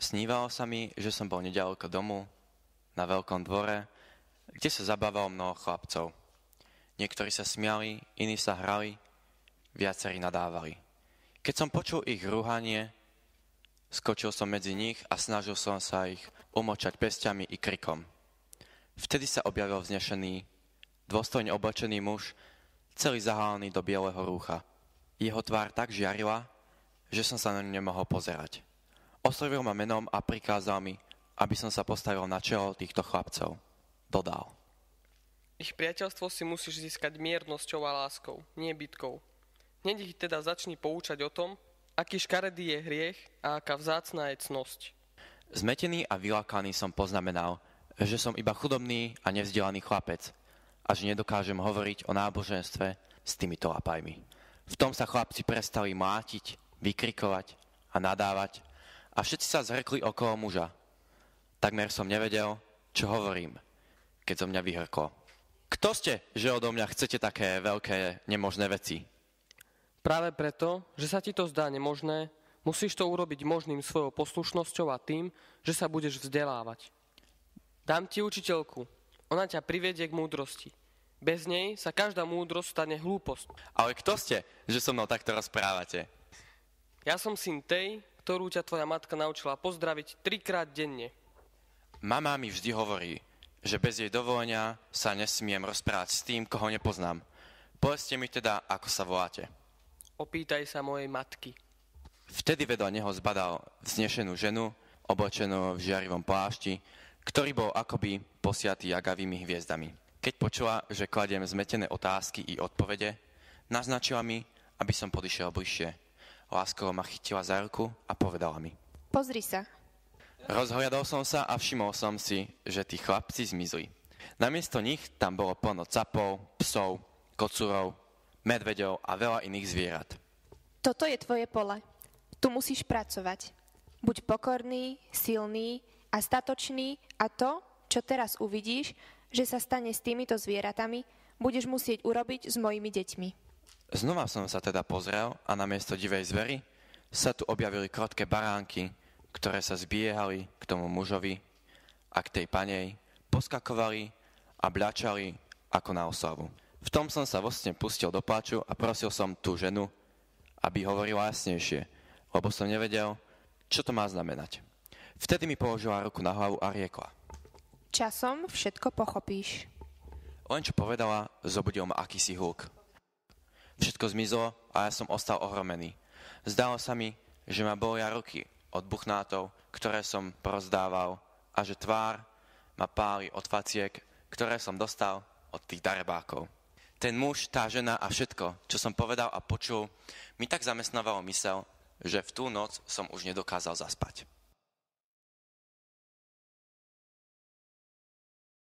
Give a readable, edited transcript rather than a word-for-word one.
Snívalo sa mi, že som bol neďaleko domu, na veľkom dvore, kde sa zabávalo mnoho chlapcov. Niektorí sa smiali, iní sa hrali, viacerí nadávali. Keď som počul ich rúhanie, skočil som medzi nich a snažil som sa ich umočať pesťami i krikom. Vtedy sa objavil vznešený, dôstojne oblečený muž, celý zahálený do bieleho rúcha. Jeho tvár tak žiarila, že som sa na ňu nemohol pozerať. Oslovil ma menom a prikázal mi, aby som sa postavil na čelo týchto chlapcov. Dodal. Ich priateľstvo si musíš získať miernosťou a láskou, nie bitkou. Hneď ich teda začni poučať o tom, aký škaredý je hriech a aká vzácna je cnosť. Zmetený a vylákaný som poznamenal, že som iba chudobný a nevzdelaný chlapec a že nedokážem hovoriť o náboženstve s týmito lapajmi. V tom sa chlapci prestali mlátiť, vykrikovať a nadávať a všetci sa zhrkli okolo muža. Takmer som nevedel, čo hovorím, keď zo mňa vyhrklo. Kto ste, že odo mňa chcete také veľké, nemožné veci? Práve preto, že sa ti to zdá nemožné, musíš to urobiť možným svojou poslušnosťou a tým, že sa budeš vzdelávať. Dám ti učiteľku, ona ťa privedie k múdrosti. Bez nej sa každá múdrosť stane hlúposť. Ale kto ste, že so mnou takto rozprávate? Ja som syn tej, ktorú ťa tvoja matka naučila pozdraviť 3-krát denne. Mama mi vždy hovorí, že bez jej dovolenia sa nesmiem rozprávať s tým, koho nepoznám. Povedzte mi teda, ako sa voláte. Opýtaj sa mojej matky. Vtedy vedľa neho zbadal vznešenú ženu, oblečenú v žiarivom plášti, ktorý bol akoby posiatý jagavými hviezdami. Keď počula, že kladiem zmetené otázky i odpovede, naznačila mi, aby som podišiel bližšie. Láskovo ma chytila za ruku a povedala mi. Pozri sa. Rozhliadol som sa a všimol som si, že tí chlapci zmizli. Namiesto nich tam bolo plno capov, psov, kocúrov, medveďov a veľa iných zvierat. Toto je tvoje pole. Tu musíš pracovať. Buď pokorný, silný a statočný a to, čo teraz uvidíš, že sa stane s týmito zvieratami, budeš musieť urobiť s mojimi deťmi. Znova som sa teda pozrel a namiesto divej zvery sa tu objavili krotké baránky, ktoré sa zbiehali k tomu mužovi a k tej panej, poskakovali a bľačali ako na oslavu. V tom som sa vlastne pustil do pláču a prosil som tú ženu, aby hovorila jasnejšie, lebo som nevedel, čo to má znamenať. Vtedy mi položila ruku na hlavu a riekla. Časom všetko pochopíš. Len čo povedala, zobudil ma akýsi hluk. Všetko zmizlo a ja som ostal ohromený. Zdalo sa mi, že ma bolia ruky od buchnátov, ktoré som rozdával a že tvár ma páli od faciek, ktoré som dostal od tých darebákov. Ten muž, tá žena a všetko, čo som povedal a počul, mi tak zamestnávalo mysel, že v tú noc som už nedokázal zaspať.